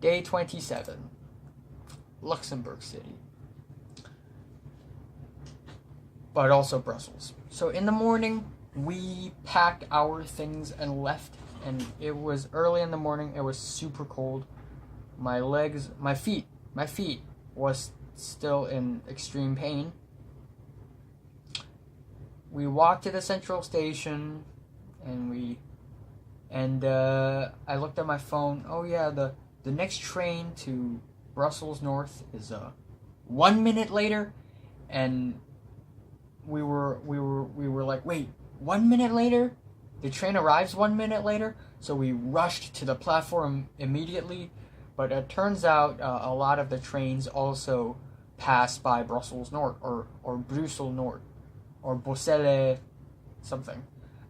Day 27. Luxembourg City. But also Brussels. So in the morning, we packed our things and left. And it was early in the morning. It was super cold. My feet was still in extreme pain. We walked to the central station, and I looked at my phone. Oh yeah, the next train to Brussels North is 1 minute later, and we were like, wait, 1 minute later? The train arrives 1 minute later? So we rushed to the platform immediately, but it turns out a lot of the trains also pass by Brussels North or Brussels North or Bruxelles something.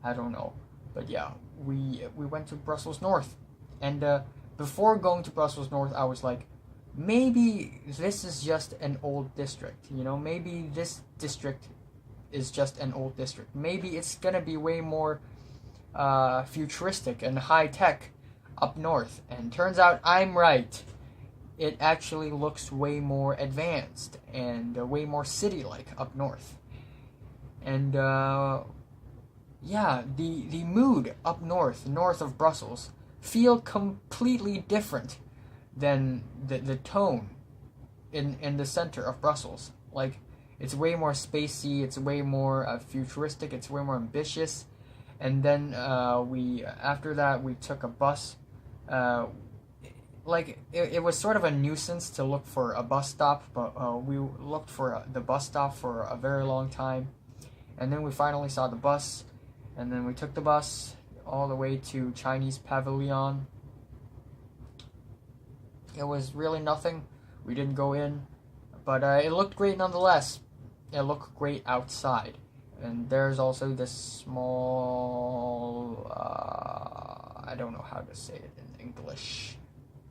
I don't know. But yeah, we went to Brussels North. And before going to Brussels North, I was like, maybe this is just an old district. You know, maybe this district is just an old district. Maybe it's gonna be way more futuristic and high tech up north. And turns out I'm right. It actually looks way more advanced and way more city-like up north. And yeah, the mood up north of Brussels, feel completely different than the tone in the center of Brussels. Like, it's way more spacey, it's way more futuristic, it's way more ambitious. And then after that we took a bus. It was sort of a nuisance to look for a bus stop, but we looked for the bus stop for a very long time. And then we finally saw the bus, and then we took the bus all the way to Chinese Pavilion. It was really nothing. We didn't go in, but it looked great nonetheless. It looked great outside. And there's also this small, I don't know how to say it in English.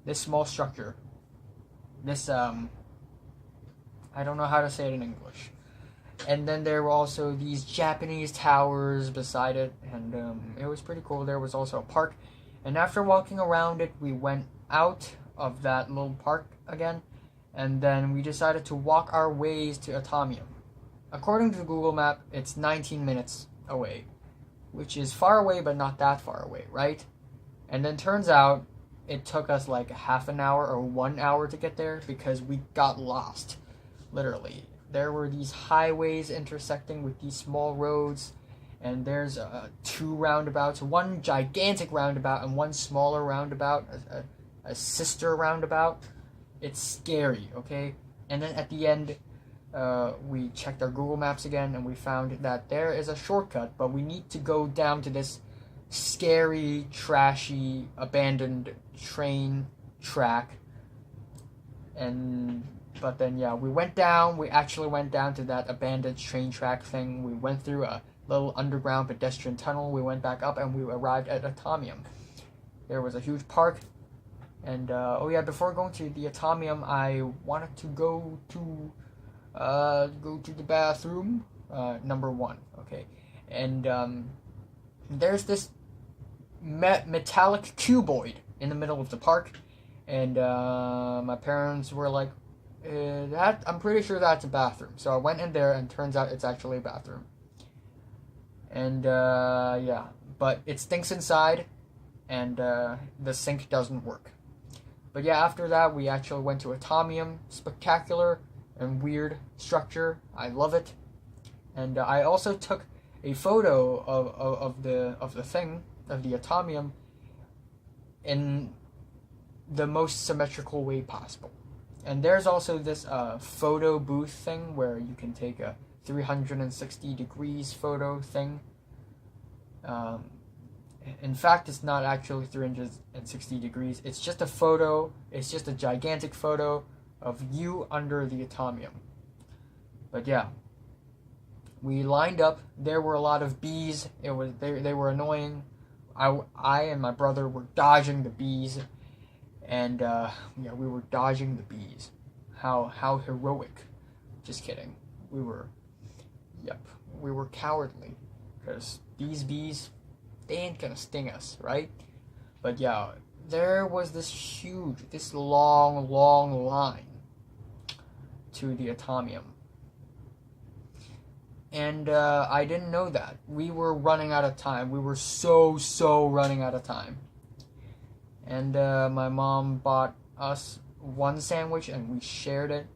This small structure. I don't know how to say it in English. And then there were also these Japanese towers beside it, and it was pretty cool. There was also a park, and after walking around it, we went out of that little park again, and then we decided to walk our ways to Atomium. According to the Google map, it's 19 minutes away, which is far away, but not that far away, right? And then turns out it took us like half an hour or 1 hour to get there because we got lost, literally. There were these highways intersecting with these small roads, and there's two roundabouts, one gigantic roundabout and one smaller roundabout, a sister roundabout. It's scary, okay? And then at the end, we checked our Google Maps again, and we found that there is a shortcut, but we need to go down to this scary, trashy, abandoned train track. But then, yeah, we actually went down to that abandoned train track thing. We went through a little underground pedestrian tunnel. We went back up, and we arrived at Atomium. There was a huge park. And, before going to the Atomium, I wanted to go to the bathroom, number one, okay? And, there's this metallic cuboid in the middle of the park. And, my parents were like, I'm pretty sure that's a bathroom. So I went in there, and turns out it's actually a bathroom. And, yeah. But it stinks inside, and the sink doesn't work. But yeah, after that, we actually went to Atomium. Spectacular and weird structure. I love it. And I also took a photo of the Atomium in the most symmetrical way possible. And there's also this photo booth thing where you can take a 360 degrees photo thing. In fact, it's not actually 360 degrees. It's just a photo. It's just a gigantic photo of you under the Atomium. But yeah, we lined up. There were a lot of bees. They were annoying. I and my brother were dodging the bees. And, we were dodging the bees. How heroic. Just kidding. We were cowardly. Because these bees, they ain't gonna sting us, right? But yeah, there was this long line to the Atomium. And I didn't know that. We were running out of time. We were so running out of time. And my mom bought us one sandwich and we shared it.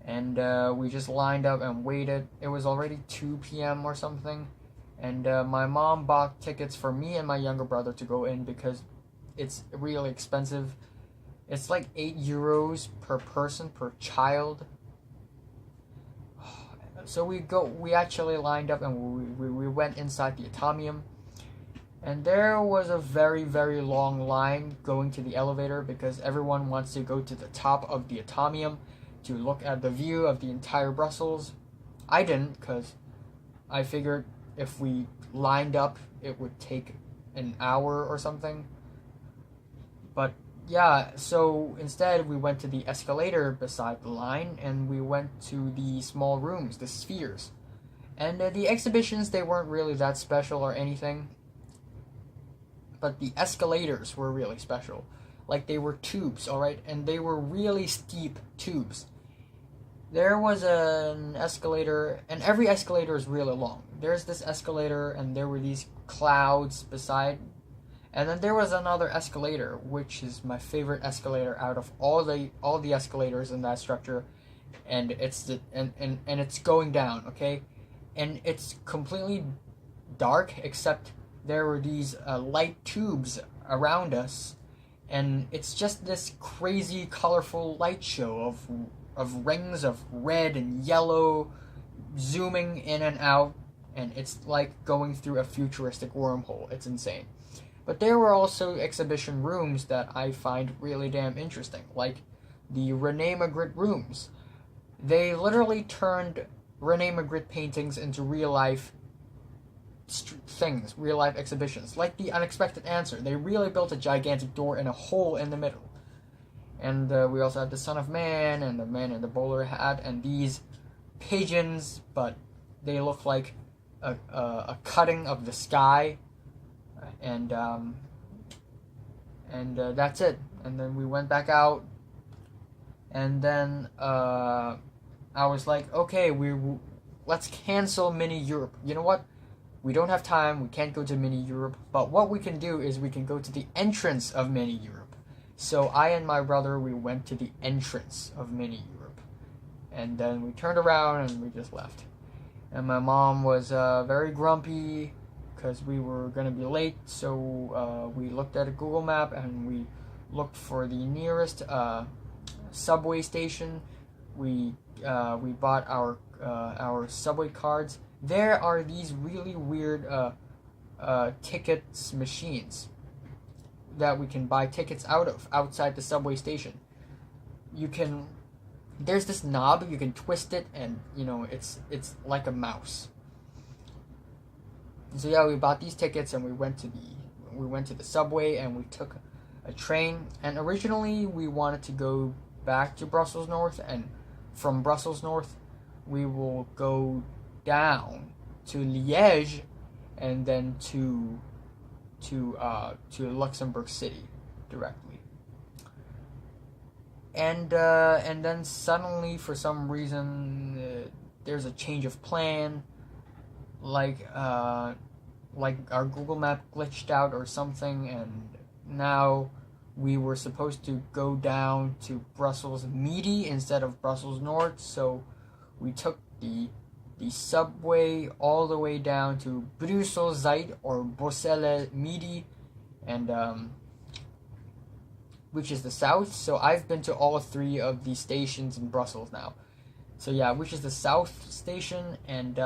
And we just lined up and waited. It was already 2 p.m. or something. And my mom bought tickets for me and my younger brother to go in because it's really expensive. It's like €8 per person, per child. So we actually lined up and we went inside the Atomium. And there was a very long line going to the elevator because everyone wants to go to the top of the Atomium to look at the view of the entire Brussels. I didn't, because I figured if we lined up it would take an hour or something. But yeah, so instead we went to the escalator beside the line and we went to the small rooms, the spheres. And the exhibitions, they weren't really that special or anything. But the escalators were really special. Like, they were tubes, alright? And they were really steep tubes. There was an escalator, and every escalator is really long. There's this escalator, and there were these clouds beside. And then there was another escalator, which is my favorite escalator out of all the escalators in that structure. And it's it's going down, okay? And it's completely dark, except there were these light tubes around us, and it's just this crazy colorful light show of rings of red and yellow zooming in and out, and it's like going through a futuristic wormhole. It's insane. But there were also exhibition rooms that I find really damn interesting, like the Rene Magritte rooms. They literally turned Rene Magritte paintings into real life things, real life exhibitions, like The Unexpected Answer. They really built a gigantic door and a hole in the middle. And we also have the Son of Man and the Man in the Bowler Hat and these pigeons, but they look like a cutting of the sky. And that's it. And then we went back out, and then I was like, okay, let's cancel Mini Europe. You know what? We don't have time, we can't go to Mini Europe, but what we can do is we can go to the entrance of Mini Europe. So I and my brother, we went to the entrance of Mini Europe. And then we turned around and we just left. And my mom was very grumpy because we were going to be late, so we looked at a Google map and we looked for the nearest subway station. We bought our subway cards. There are these really weird tickets machines that we can buy tickets outside the subway station. There's this knob, you can twist it, and it's like a mouse. So yeah, we bought these tickets and we went to the subway and we took a train. And originally we wanted to go back to Brussels North, and from Brussels North we will go down to Liège and then to Luxembourg City directly. And then suddenly, for some reason, there's a change of plan. Like our Google map glitched out or something, and now we were supposed to go down to Brussels Midi instead of Brussels North. So we took the subway all the way down to Brussels Zuid or Bruxelles Midi, and which is the south. So I've been to all three of the stations in Brussels now. So yeah, which is the south station, and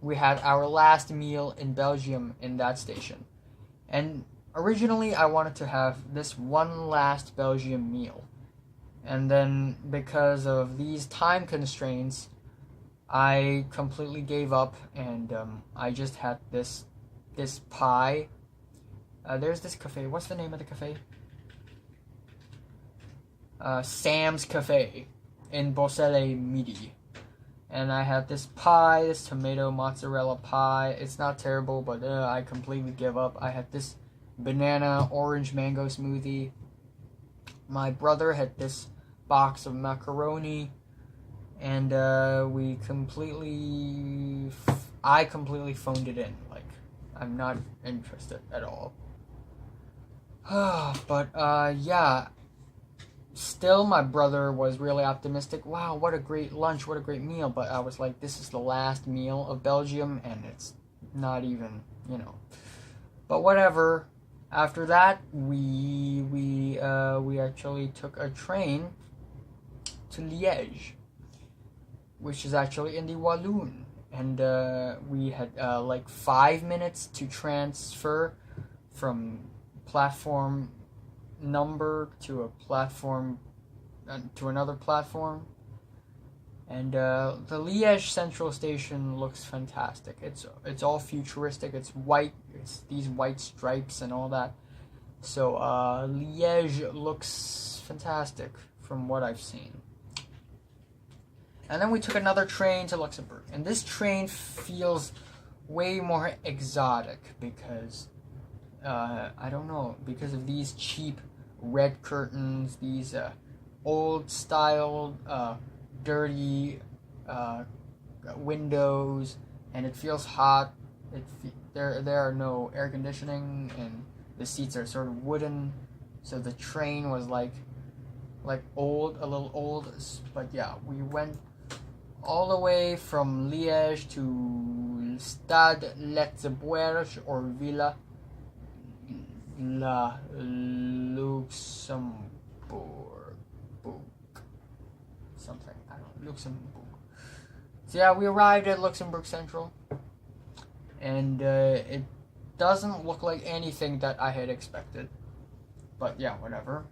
we had our last meal in Belgium in that station. And originally I wanted to have this one last Belgium meal, and then because of these time constraints, I completely gave up, and I just had this pie. There's this cafe. What's the name of the cafe? Sam's Cafe in Bruxelles Midi. And I had this pie, this tomato mozzarella pie. It's not terrible, but I completely give up. I had this banana orange mango smoothie. My brother had this box of macaroni, and I completely phoned it in. Like, I'm not interested at all. But yeah, still my brother was really optimistic. Wow, what a great lunch, what a great meal. But I was like, this is the last meal of Belgium, and it's not even, But whatever. After that, we actually took a train to Liège, which is actually in the Walloon, and we had like 5 minutes to transfer from platform number to a platform to another platform. And the Liège Central Station looks fantastic. It's all futuristic. It's white. It's these white stripes and all that. So Liège looks fantastic from what I've seen. And then we took another train to Luxembourg. And this train feels way more exotic because, I don't know, because of these cheap red curtains, these old-styled, dirty windows, and it feels hot. There are no air conditioning, and the seats are sort of wooden. So the train was like old, a little old. But yeah, we went all the way from Liège to Stade Luxembourg or Villa La Luxembourg. Something, I don't know, Luxembourg. So yeah, we arrived at Luxembourg Central, and it doesn't look like anything that I had expected. But yeah, whatever.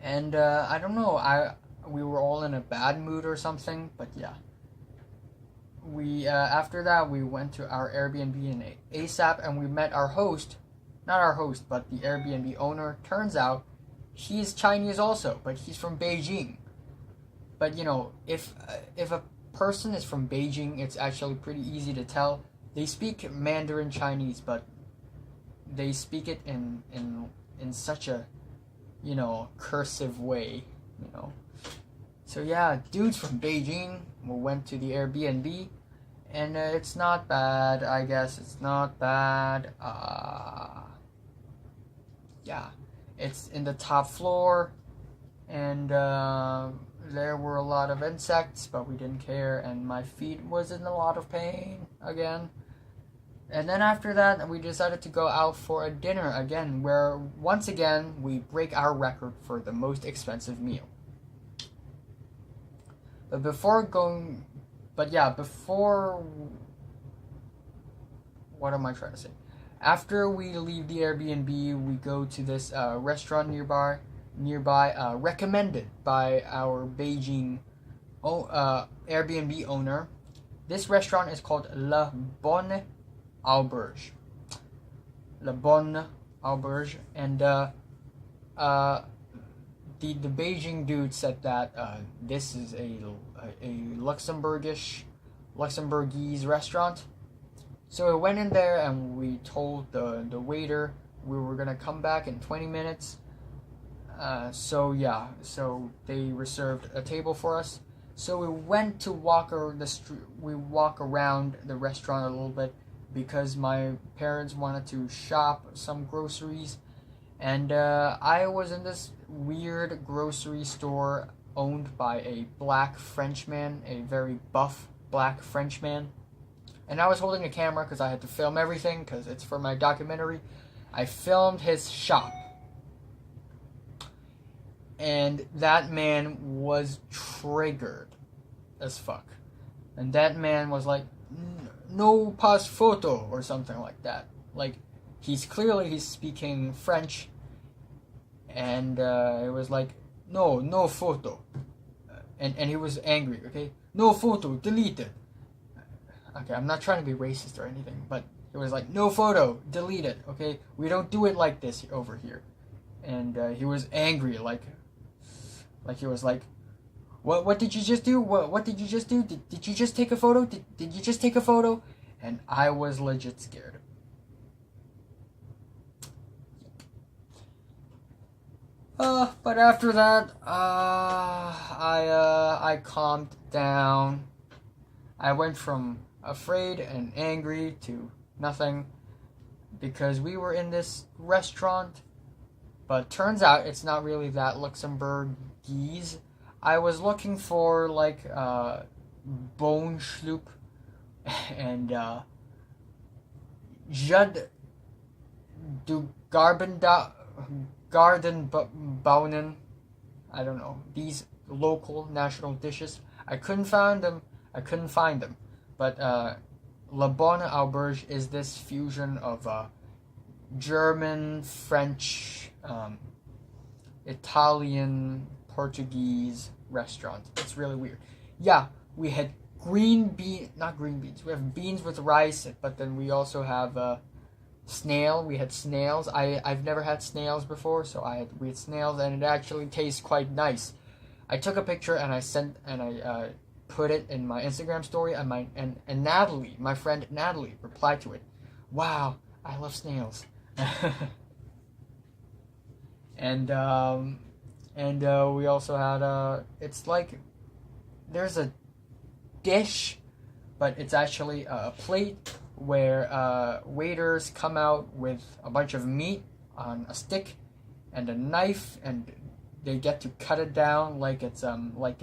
And I don't know, we were all in a bad mood or something, but yeah. We after that we went to our Airbnb in ASAP, and we met our host, not our host, but the Airbnb owner. Turns out he's Chinese also, but he's from Beijing. But if a person is from Beijing, it's actually pretty easy to tell. They speak Mandarin Chinese, but they speak it in such a cursive way, So yeah, dudes from Beijing. We went to the Airbnb, and it's not bad. I guess it's not bad. Yeah, it's in the top floor, and there were a lot of insects, but we didn't care, and my feet was in a lot of pain again. And then after that, we decided to go out for a dinner again, where once again we break our record for the most expensive meal. But what am I trying to say? After we leave the Airbnb, we go to this restaurant nearby, recommended by our Beijing Airbnb owner. This restaurant is called La Bonne Auberge. La Bonne Auberge, and the Beijing dude said that this is a Luxembourgese restaurant. So we went in there and we told the waiter we were gonna come back in 20 minutes. So they reserved a table for us. So we went to walk around the restaurant a little bit because my parents wanted to shop some groceries. And I was in this weird grocery store owned by a black Frenchman, a very buff black Frenchman. And I was holding a camera because I had to film everything because it's for my documentary. I filmed his shop. And that man was triggered as fuck. And that man was like, no pass photo or something like that. Like, he's speaking French, and it was like, no photo, and he was angry. Okay, no photo, delete it. Okay, I'm not trying to be racist or anything, but it was like, no photo, delete it. Okay, we don't do it like this over here. And he was angry, like he was like, what did you just do? What did you just do? Did you just take a photo? Did you just take a photo? And I was legit scared. But after that, I calmed down. I went from afraid and angry to nothing because we were in this restaurant. But turns out it's not really that Luxembourgese. I was looking for like bone schloop and Judd du Gardenbaunen. I don't know. These local national dishes. I couldn't find them. But La Bonne Auberge is this fusion of German, French, Italian, Portuguese restaurant. It's really weird. Yeah, we had not green beans. We have beans with rice, but then we also have snail. We had snails. I've never had snails before, so we had snails, and it actually tastes quite nice. I took a picture and I put it in my Instagram story, and Natalie, my friend Natalie, replied to it. Wow, I love snails. and we also had it's like there's a dish, but it's actually a plate where waiters come out with a bunch of meat on a stick and a knife, and they get to cut it down like it's kebab,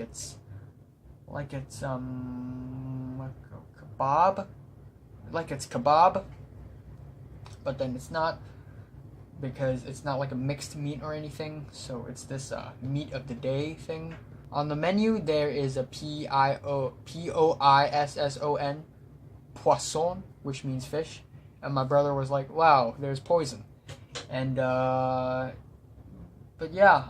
like it's kebab, but then it's not, because it's not like a mixed meat or anything, so it's this meat of the day thing. On the menu there is a Poisson, poisson, which means fish, and my brother was like, wow, there's poison. And but yeah,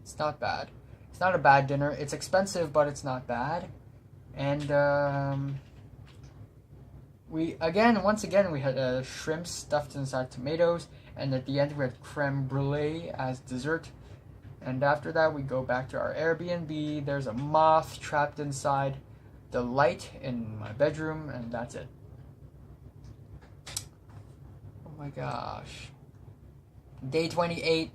it's not bad. It's not a bad dinner. It's expensive, but it's not bad. And once again we had shrimp stuffed inside tomatoes, and at the end we had creme brulee as dessert. And after that we go back to our Airbnb. There's a moth trapped inside the light in my bedroom, and that's it. Oh my gosh. Day 28.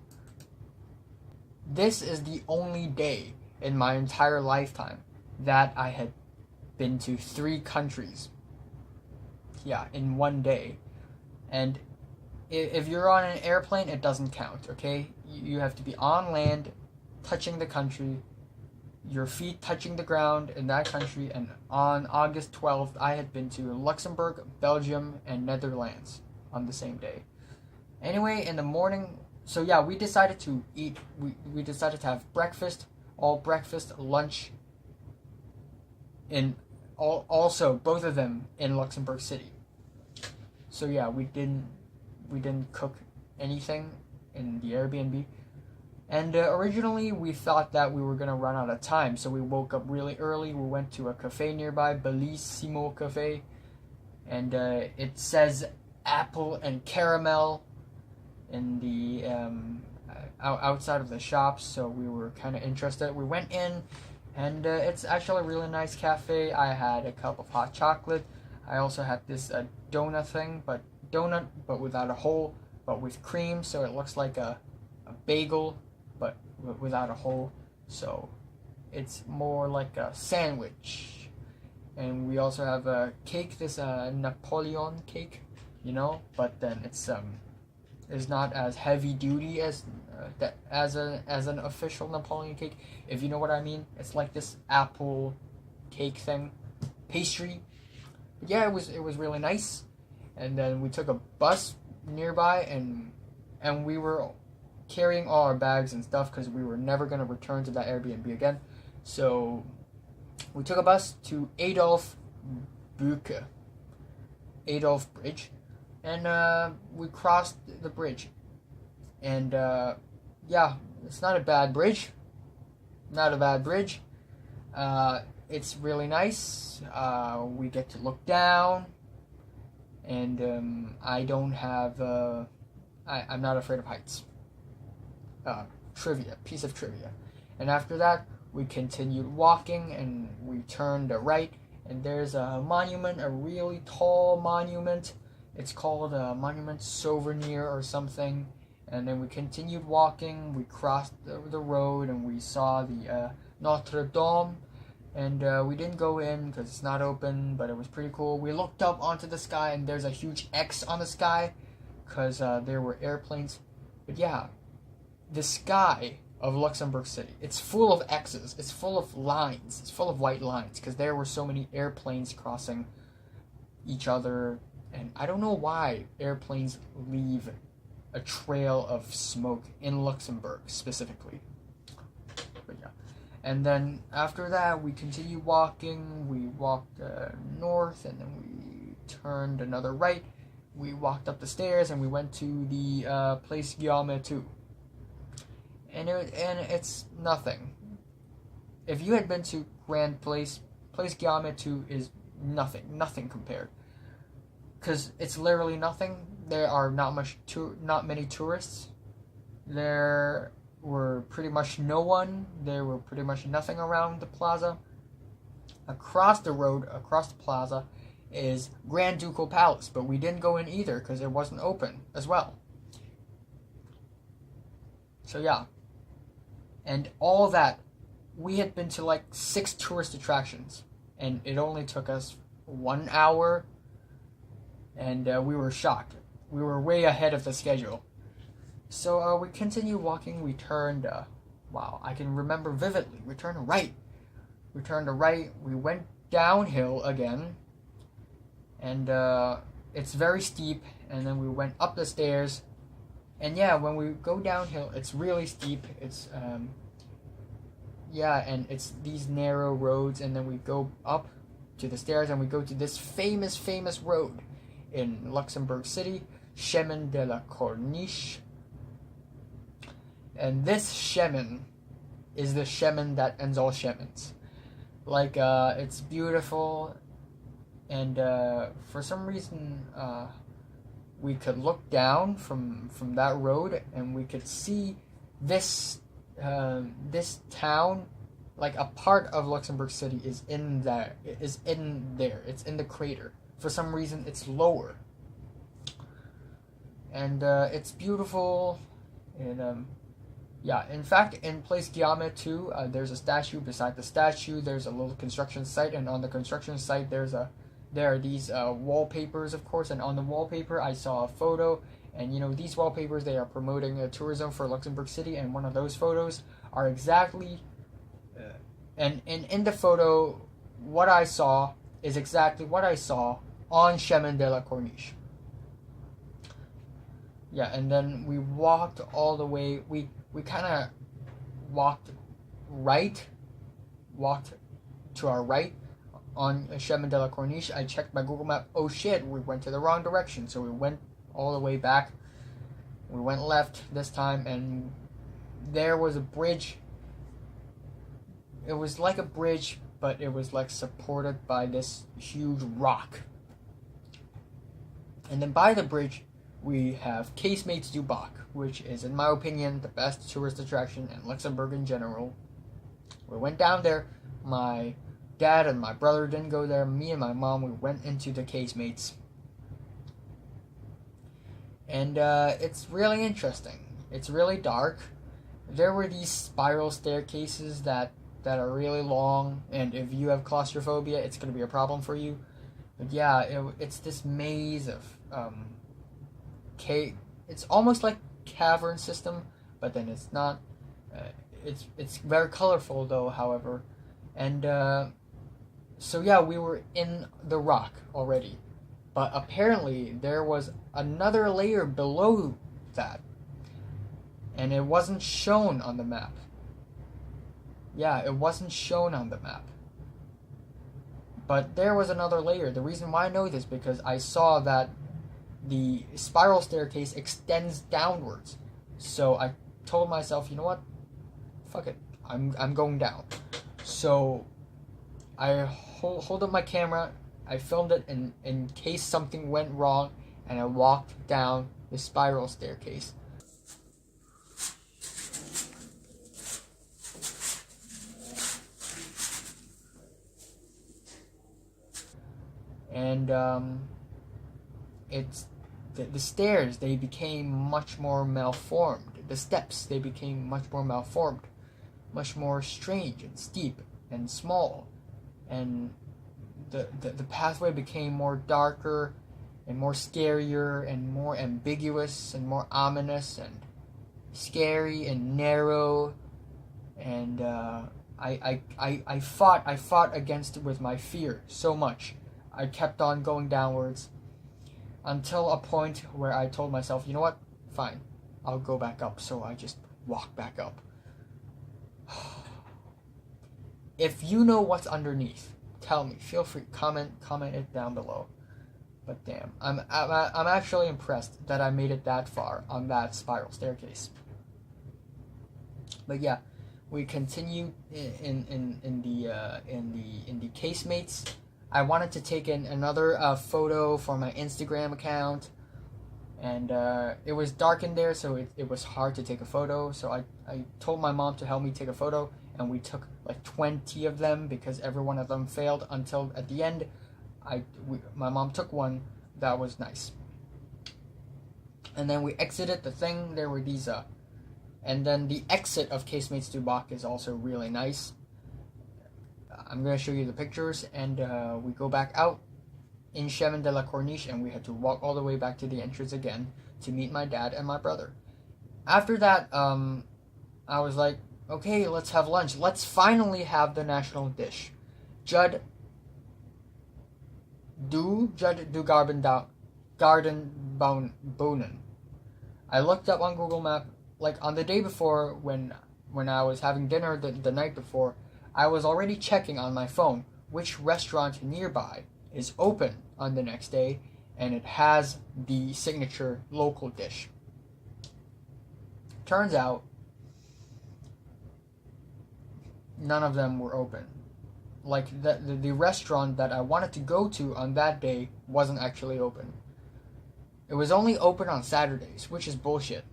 This is the only day in my entire lifetime that I had been to 3 countries. Yeah, in one day. And if you're on an airplane, it doesn't count, okay? You have to be on land, touching the country, your feet touching the ground in that country. And on August 12th, I had been to Luxembourg, Belgium, and Netherlands on the same day. Anyway, in the morning, so yeah, we decided to eat, we decided to have breakfast, all breakfast, lunch, also both of them in Luxembourg City. So yeah, we didn't cook anything in the Airbnb. And originally we thought that we were gonna run out of time, so we woke up really early. We went to a cafe nearby, Bellissimo Cafe, and it says apple and caramel in the outside of the shop, so we were kind of interested. We went in, and it's actually a really nice cafe. I had a cup of hot chocolate. I also had this donut thing, but without a hole, but with cream, so it looks like a bagel, but without a hole, so it's more like a sandwich. And we also have a cake, this Napoleon cake, but then it's not as heavy duty as an official Napoleon cake, if you know what I mean. It's like this apple cake thing, pastry. But yeah, it was really nice. And then we took a bus nearby, and we were carrying all our bags and stuff because we were never going to return to that Airbnb again. So we took a bus to Adolph Bridge, and we crossed the bridge. And yeah, it's not a bad bridge. It's really nice. We get to look down, and I'm not afraid of heights. Piece of trivia. And after that, we continued walking, and we turned right, and there's a monument, a really tall monument. It's called a Monument Souvenir or something, And then we continued walking. We crossed the road and we saw the Notre Dame. And we didn't go in because it's not open, but it was pretty cool. We looked up onto the sky and there's a huge X on the sky because there were airplanes. But yeah, the sky of Luxembourg City, it's full of X's. It's full of lines. It's full of white lines because there were so many airplanes crossing each other. And I don't know why airplanes leave a trail of smoke in Luxembourg specifically. But yeah. And then after that, we continued walking. We walked north, and then we turned another right. We walked up the stairs, and we went to the place Guillame II. And it's nothing. If you had been to Grand Place Guillame II is nothing compared. Because it's literally nothing. There are not many tourists. There were pretty much no one. There were pretty much nothing around the plaza. Across the road, across the plaza, is Grand Ducal Palace, but we didn't go in either because it wasn't open as well. So yeah. And all that, we had been to like 6 tourist attractions, and it only took us 1 hour, and we were shocked. We were way ahead of the schedule. So we continued walking. We turned, wow, I can remember vividly. We turned right. We went downhill again. And it's very steep. And then we went up the stairs. And yeah, when we go downhill, it's really steep. It's, yeah, and it's these narrow roads. And then we go up to the stairs and we go to this famous road in Luxembourg City, Chemin De La Corniche. And this Chemin is the Chemin that ends all Chemins. Like, it's beautiful, and for some reason, we could look down from that road, and we could see this town. Like, a part of Luxembourg City is in there. It's in the crater. For some reason, it's lower. And it's beautiful, and yeah, in fact, in place Guillame II, there's a statue. Beside the statue, there's a little construction site, and on the construction site, there are these wallpapers, of course, and on the wallpaper, I saw a photo, and you know, these wallpapers, they are promoting tourism for Luxembourg City, and one of those photos are exactly, and in the photo, what I saw is exactly what I saw on Chemin De La Corniche. Yeah, and then we walked all the way, we kind of walked to our right on Chemin De La Corniche. I checked my Google Map. Oh shit, we went to the wrong direction. So we went all the way back. We went left this time, and there was a bridge. It was like a bridge, but it was like supported by this huge rock. And then by the bridge, we have Casemates Du Bock, which is, in my opinion, the best tourist attraction in Luxembourg in general. We went down there. My dad and my brother didn't go there. Me and my mom, we went into the Casemates. And it's really interesting. It's really dark. There were these spiral staircases that are really long, and if you have claustrophobia, it's going to be a problem for you. But yeah, it's this maze of it's almost like cavern system, but then it's not. It's very colorful though, however, and so yeah, we were in the rock already, but apparently there was another layer below that, and it wasn't shown on the map. Yeah, it wasn't shown on the map. But there was another layer. The reason why I know this is because I saw that the spiral staircase extends downwards. So I told myself, you know what? Fuck it. I'm going down. So I hold up my camera. I filmed it in case something went wrong, and I walked down the spiral staircase. And it's the stairs, they became much more malformed. The steps, they became much more malformed, much more strange and steep and small, and the pathway became more darker and more scarier and more ambiguous and more ominous and scary and narrow, and I fought against it with my fear so much. I kept on going downwards until a point where I told myself, you know what, fine, I'll go back up. So I just walked back up. If you know what's underneath, tell me. Feel free, comment it down below. But damn, I'm actually impressed that I made it that far on that spiral staircase. But yeah, we continue in the casemates. I wanted to take in another photo for my Instagram account, and it was dark in there, so it was hard to take a photo. So I told my mom to help me take a photo, and we took like 20 of them because every one of them failed until at the end. My mom took one that was nice, and then we exited the thing. There were these and then the exit of Casemates Du Bock is also really nice. I'm going to show you the pictures, and we go back out in Chemin De La Corniche, and we had to walk all the way back to the entrance again to meet my dad and my brother. After that, I was like, okay, let's have lunch. Let's finally have the national dish. Judd du Gardenbonen. I looked up on Google Map, like on the day before when I was having dinner the night before, I was already checking on my phone which restaurant nearby is open on the next day, and it has the signature local dish. Turns out, none of them were open. Like, the restaurant that I wanted to go to on that day wasn't actually open. It was only open on Saturdays, which is bullshit.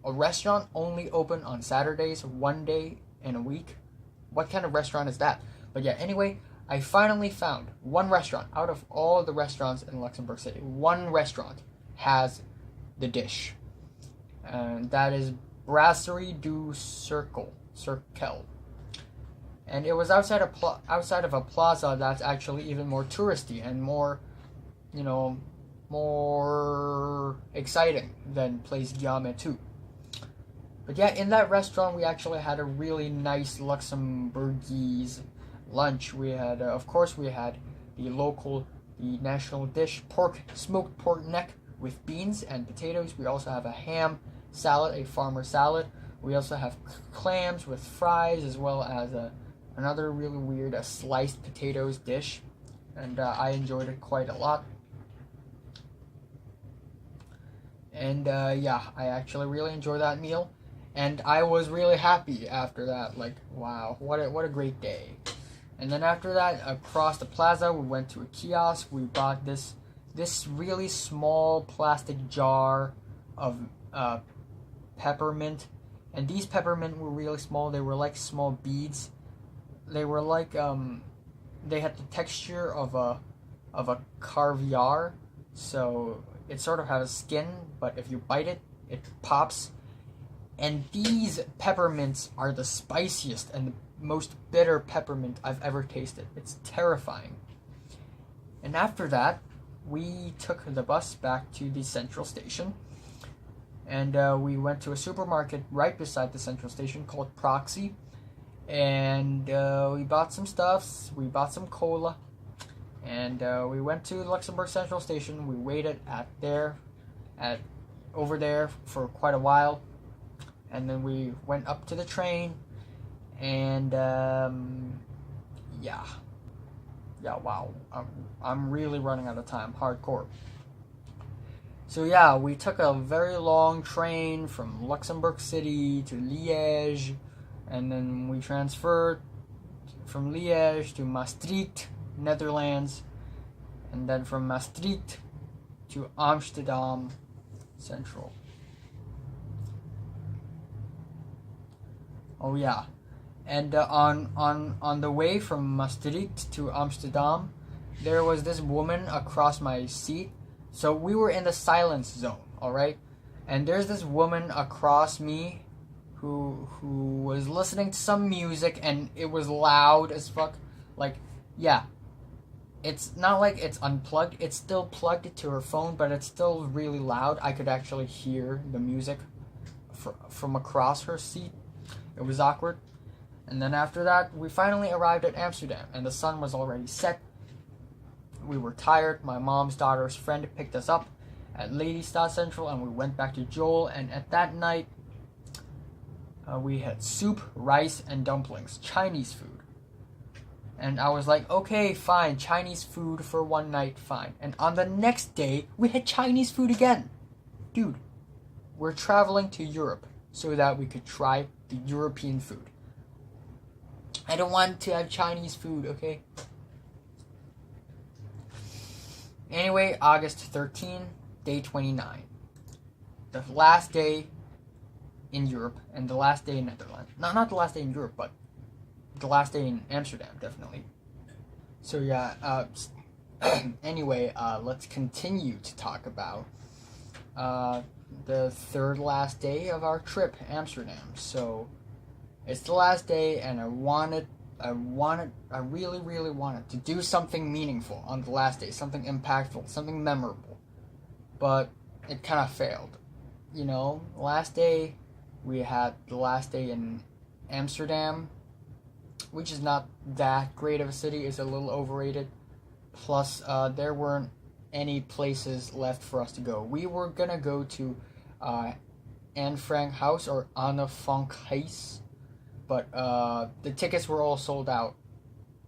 A restaurant only open on Saturdays, one day in a week? What kind of restaurant is that? But yeah, anyway, I finally found one restaurant out of all the restaurants in Luxembourg City. One restaurant has the dish. And that is Brasserie du Cercle. And it was outside of a plaza that's actually even more touristy and more, more exciting than Place Guillame II. But yeah, in that restaurant, we actually had a really nice Luxembourgese lunch. We had, of course, we had the national dish, smoked pork neck with beans and potatoes. We also have a ham salad, a farmer salad. We also have clams with fries, as well as another really weird sliced potatoes dish. And I enjoyed it quite a lot. And yeah, I actually really enjoyed that meal. And I was really happy after that. Like, wow, what a great day. And then after that, across the plaza, we went to a kiosk. We bought this really small plastic jar of peppermint. And these peppermint were really small. They were like small beads. They were like they had the texture of a caviar. So it sort of has a skin, but if you bite it, it pops. And these peppermints are the spiciest and the most bitter peppermint I've ever tasted. It's terrifying. And after that, we took the bus back to the central station. And we went to a supermarket right beside the central station called Proxy. And we bought some stuffs. We bought some cola. And we went to Luxembourg Central Station. We waited over there for quite a while. And then we went up to the train, and yeah, wow, I'm really running out of time, hardcore. So yeah, we took a very long train from Luxembourg City to Liège, and then we transferred from Liège to Maastricht, Netherlands, and then from Maastricht to Amsterdam Central. Oh yeah, and on the way from Maastricht to Amsterdam, there was this woman across my seat So we were in the silence zone, all right? And there's this woman across me who was listening to some music, and it was loud as fuck. Like, yeah, it's not like it's unplugged. It's still plugged to her phone, but it's still really loud. I could actually hear the music from across her seat. It was awkward. And then after that, we finally arrived at Amsterdam, and the sun was already set. We were tired. My mom's daughter's friend picked us up at Lelystad Central, and we went back to Joel. And at that night, we had soup, rice, and dumplings, Chinese food. And I was like, okay, fine, Chinese food for one night, fine. And on the next day, we had Chinese food again. Dude, we're traveling to Europe so that we could try the European food. I don't want to have Chinese food, okay? Anyway, August 13, day 29. The last day in Europe and the last day in Netherlands. Not the last day in Europe, but the last day in Amsterdam, definitely. So yeah, anyway, let's continue to talk about the third last day of our trip, Amsterdam. So it's the last day, and I really, really wanted to do something meaningful on the last day, something impactful, something memorable. But it kind of failed. You know, last day, we had the last day in Amsterdam, which is not that great of a city. It's a little overrated. Plus, there weren't any places left for us to go. We were gonna go to Anne Frank House, or Anne Frank Huis, but the tickets were all sold out,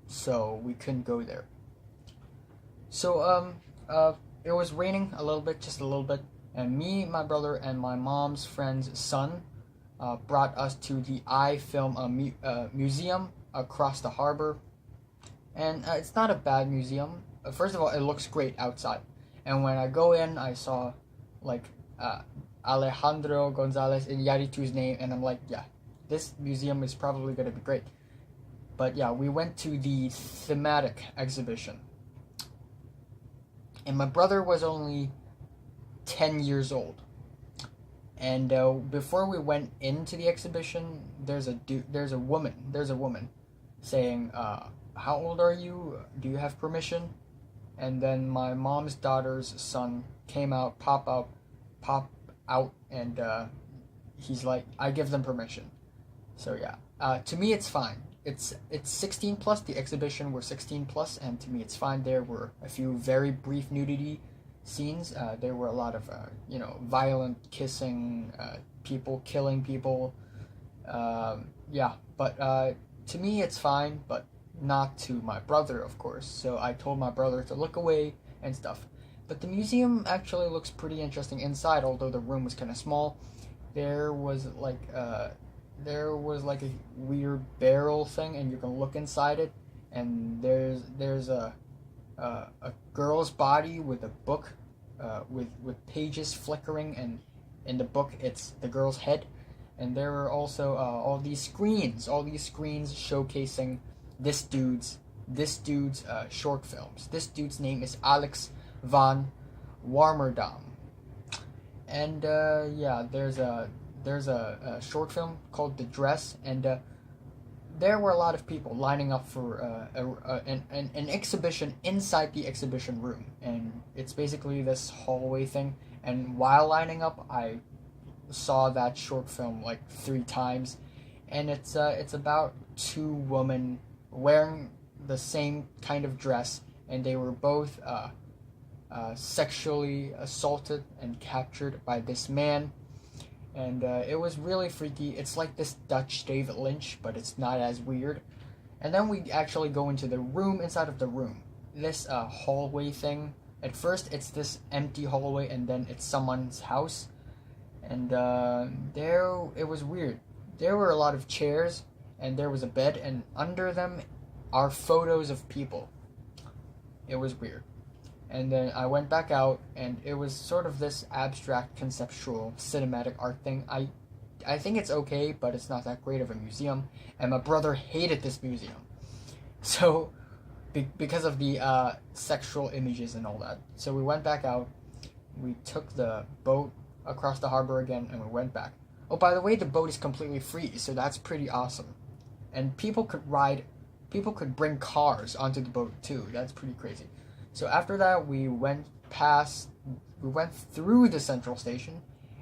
so we couldn't go there. So it was raining a little bit, just a little bit, and me, my brother, and my mom's friend's son brought us to the iFilm museum across the harbor. And it's not a bad museum. First of all, it looks great outside. And when I go in, I saw like Alejandro Gonzalez Iñárritu's name, and I'm like, yeah, this museum is probably going to be great. But yeah, we went to the thematic exhibition. And my brother was only 10 years old. And before we went into the exhibition, there's a woman saying, how old are you? Do you have permission? And then my mom's daughter's son pop out, and he's like, I give them permission. So yeah, to me it's fine. It's 16 plus. The exhibition were 16 plus, and to me it's fine. There were a few very brief nudity scenes. There were a lot of violent kissing, people killing people. Yeah, but to me it's fine, but not to my brother, of course. So I told my brother to look away and stuff. But the museum actually looks pretty interesting inside, although the room was kind of small. There was like a weird barrel thing, and you can look inside it, and there's a girl's body with a book, with pages flickering, and in the book it's the girl's head. And there were also all these screens showcasing this dude's short films. This dude's name is Alex van Warmerdam, and yeah, there's a short film called The Dress, and there were a lot of people lining up for an exhibition inside the exhibition room, and it's basically this hallway thing. And while lining up, I saw that short film like 3 times, and it's about 2 women wearing the same kind of dress, and they were both sexually assaulted and captured by this man. And it was really freaky. It's like this Dutch David Lynch, but it's not as weird. And then we actually go into the room inside of the room. This hallway thing. At first, it's this empty hallway, and then it's someone's house. And it was weird. There were a lot of chairs, and there was a bed, and under them are photos of people. It was weird. And then I went back out, and it was sort of this abstract, conceptual, cinematic art thing. I think it's okay, but it's not that great of a museum. And my brother hated this museum. So, because of the sexual images and all that. So we went back out, we took the boat across the harbor again, and we went back. Oh, by the way, the boat is completely free, so that's pretty awesome. And people could bring cars onto the boat too. That's pretty crazy. So after that, we went through the central station,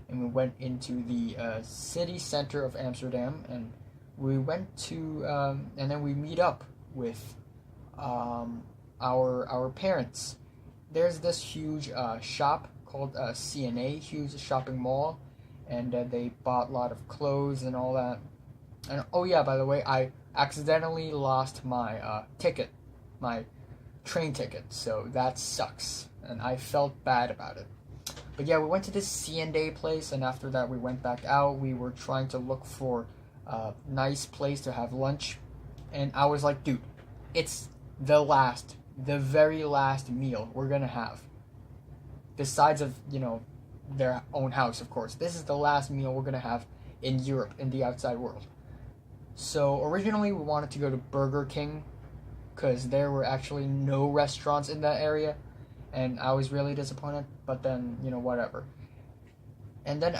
and we went into the city center of Amsterdam, and we went to, and then we meet up with our parents. There's this huge shop called CNA, huge shopping mall, and they bought a lot of clothes and all that. And oh yeah, by the way, I accidentally lost my ticket, my train ticket, so that sucks, and I felt bad about it. But yeah, we went to this CNA place, and after that we went back out. We were trying to look for a nice place to have lunch, and I was like, dude, it's the very last meal we're gonna have. Besides of, their own house, of course. This is the last meal we're gonna have in Europe, in the outside world. So originally we wanted to go to Burger King, because there were actually no restaurants in that area, and I was really disappointed, but then, whatever. And then,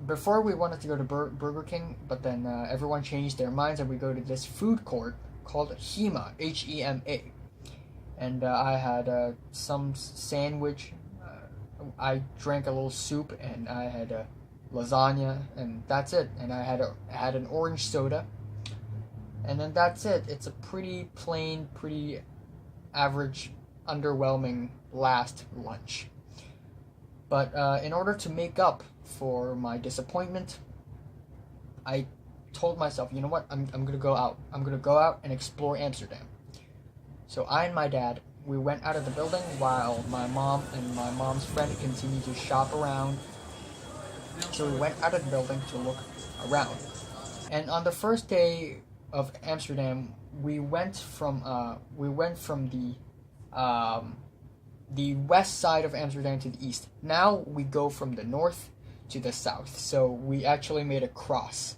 before we wanted to go to Burger King, but then everyone changed their minds, and we go to this food court called HEMA, H-E-M-A. And I had some sandwich, I drank a little soup, and I had lasagna, and that's it. And I had an orange soda, and then that's it. It's a pretty plain, pretty average, underwhelming last lunch. But in order to make up for my disappointment, I told myself, you know what, I'm gonna go out. I'm gonna go out and explore Amsterdam. So I and my dad, we went out of the building while my mom and my mom's friend continued to shop around. So we went out of the building to look around. And on the first day of Amsterdam, we went from the west side of Amsterdam to the east. Now we go from the north to the south. So we actually made a cross.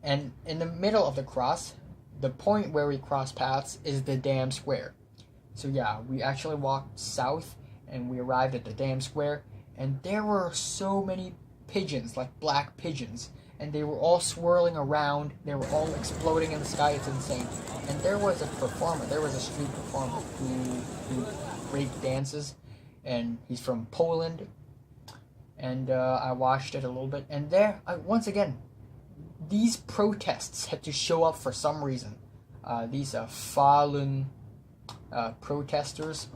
And in the middle of the cross, the point where we cross paths is the Dam Square. So yeah, we actually walked south, and we arrived at the Dam Square, and there were so many pigeons, like black pigeons, and they were all swirling around. They were all exploding in the sky. It's insane. And there was a street performer who break dances, and he's from Poland. And I watched it a little bit, and once again, these protests had to show up for some reason. These Falun protesters.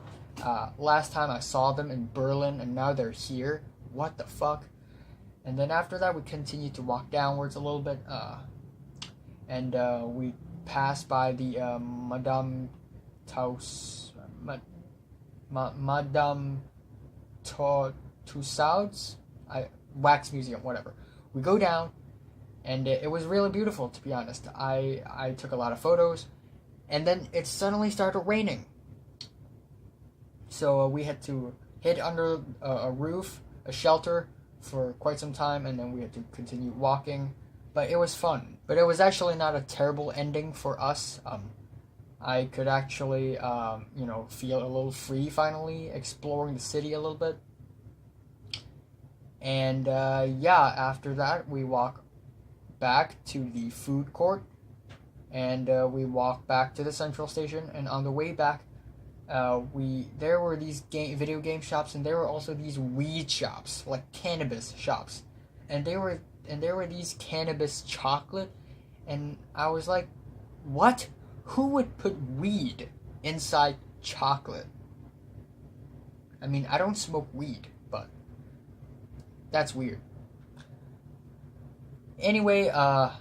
Last time I saw them in Berlin, and now they're here. What the fuck? And then after that, we continued to walk downwards a little bit, and we passed by the Madame Tussauds wax museum, whatever. We go down, and it was really beautiful, to be honest. I took a lot of photos, and then it suddenly started raining. So we had to hid under a roof, a shelter, for quite some time, and then we had to continue walking. But it was fun. But it was actually not a terrible ending for us. I could actually, feel a little free finally, exploring the city a little bit. And after that, we walk back to the food court, and we walk back to the central station. And on the way back, there were these video game shops, and there were also these weed shops, like cannabis shops, and there were these cannabis chocolate, and I was like, what? Who would put weed inside chocolate? I mean, I don't smoke weed, but that's weird. Anyway, by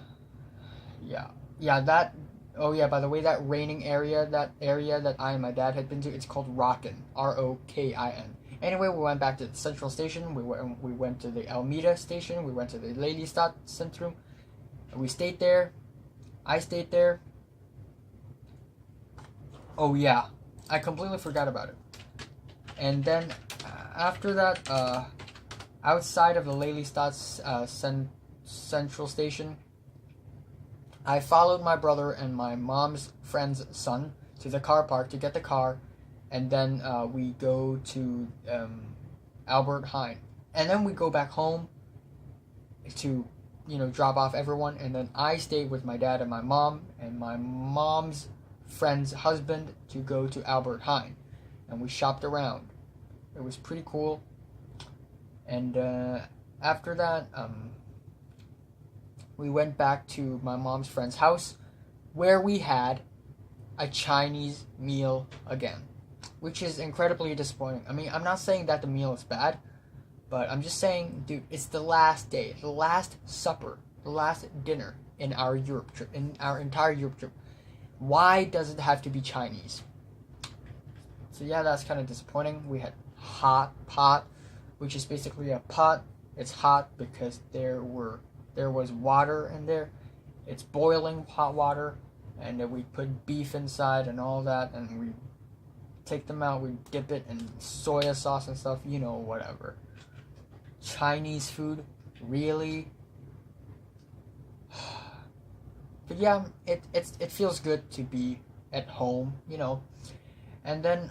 the way, that raining area, that I and my dad had been to, it's called Rokin, R-O-K-I-N. Anyway, we went back to the central station, we went to the Almeida station, we went to the Lelystad Centrum, we stayed there, I stayed there. Oh yeah, I completely forgot about it. And then, after that, outside of the Lelystad Central Station, I followed my brother and my mom's friend's son to the car park to get the car, and then we go to Albert Heijn. And then we go back home to, drop off everyone. And then I stayed with my dad and my mom's friend's husband to go to Albert Heijn. And we shopped around. It was pretty cool. And after that, we went back to my mom's friend's house, where we had a Chinese meal again, which is incredibly disappointing. I mean, I'm not saying that the meal is bad, but I'm just saying, dude, it's the last day, the last supper, the last dinner in our Europe trip, in our entire Europe trip. Why does it have to be Chinese? So yeah, that's kind of disappointing. We had hot pot, which is basically a pot. It's hot because there was water in there. It's boiling hot water, and then we put beef inside and all that, and we take them out, we dip it in soya sauce and stuff, whatever. Chinese food, really? But yeah, it feels good to be at home, And then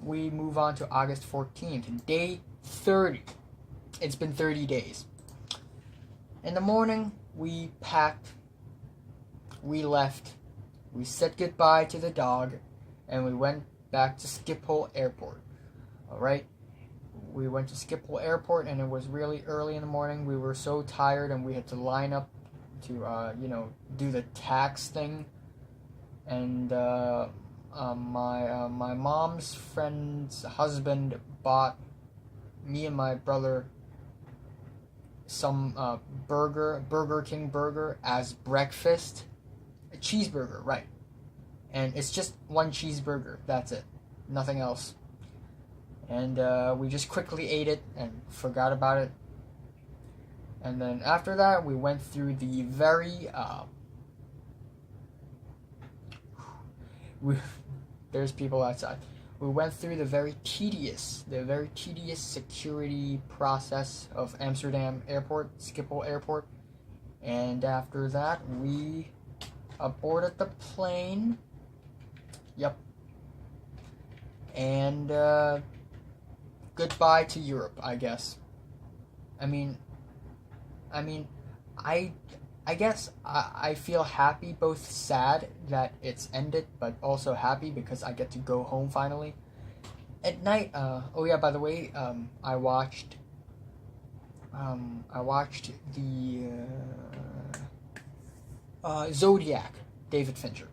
we move on to August 14th, day 30. It's been 30 days. In the morning, we packed, we left, we said goodbye to the dog, and we went back to Schiphol Airport. Alright? We went to Schiphol Airport, and it was really early in the morning. We were so tired, and we had to line up to, do the tax thing. And my mom's friend's husband bought me and my brother some Burger King burger as breakfast. A cheeseburger, right. And it's just one cheeseburger, that's it. Nothing else. And we just quickly ate it and forgot about it. And then after that, we went through the very... there's people outside. We went through the very tedious security process of Amsterdam Airport, Schiphol Airport. And after that, we boarded the plane. Yep. And goodbye to Europe, I guess. I guess I feel happy, both sad that it's ended, but also happy because I get to go home finally. At night, oh yeah, by the way, I watched the Zodiac, David Fincher.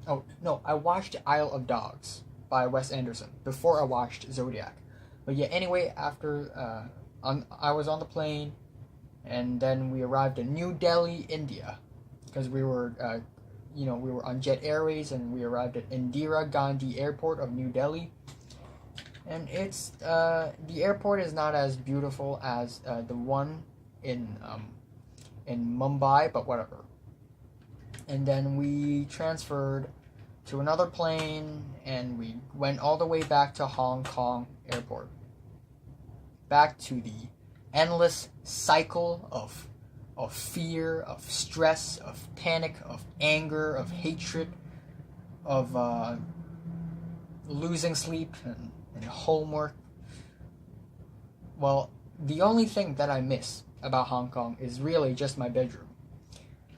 Oh, no, I watched Isle of Dogs by Wes Anderson before I watched Zodiac. But yeah, anyway, after I was on the plane, and then we arrived in New Delhi, India, because we were on Jet Airways, and we arrived at Indira Gandhi Airport of New Delhi. And it's the airport is not as beautiful as the one in Mumbai, but whatever. And then we transferred to another plane, and we went all the way back to Hong Kong Airport. Back to the endless cycle of fear, of stress, of panic, of anger, of hatred, of losing sleep and homework. Well, the only thing that I miss about Hong Kong is really just my bedroom.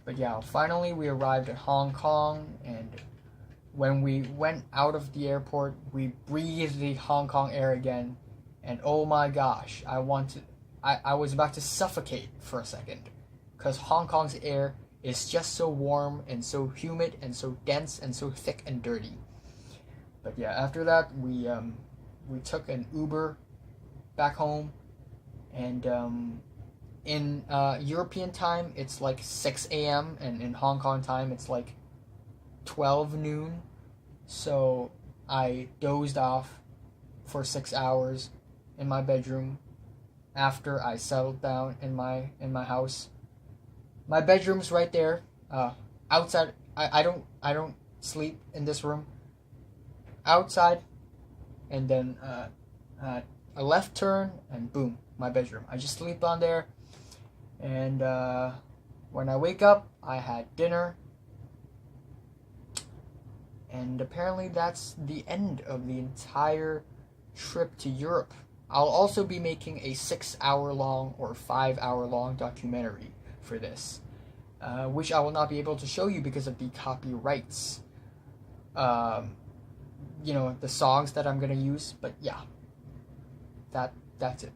But yeah, finally we arrived at Hong Kong, and when we went out of the airport, we breathed the Hong Kong air again, and oh my gosh, I was about to suffocate for a second, because Hong Kong's air is just so warm and so humid and so dense and so thick and dirty. But yeah, after that we took an Uber back home, and in European time it's like 6 a.m. and in Hong Kong time it's like 12 noon. So I dozed off for 6 hours in my bedroom after I settled down in my house. My bedroom's right there. Outside, I don't sleep in this room. Outside, and then a left turn, and boom, my bedroom. I just sleep on there, and when I wake up, I had dinner, and apparently that's the end of the entire trip to Europe. I'll also be making a 6 hour long or 5 hour long documentary for this, which I will not be able to show you because of the copyrights. The songs that I'm gonna use, but yeah, that's it.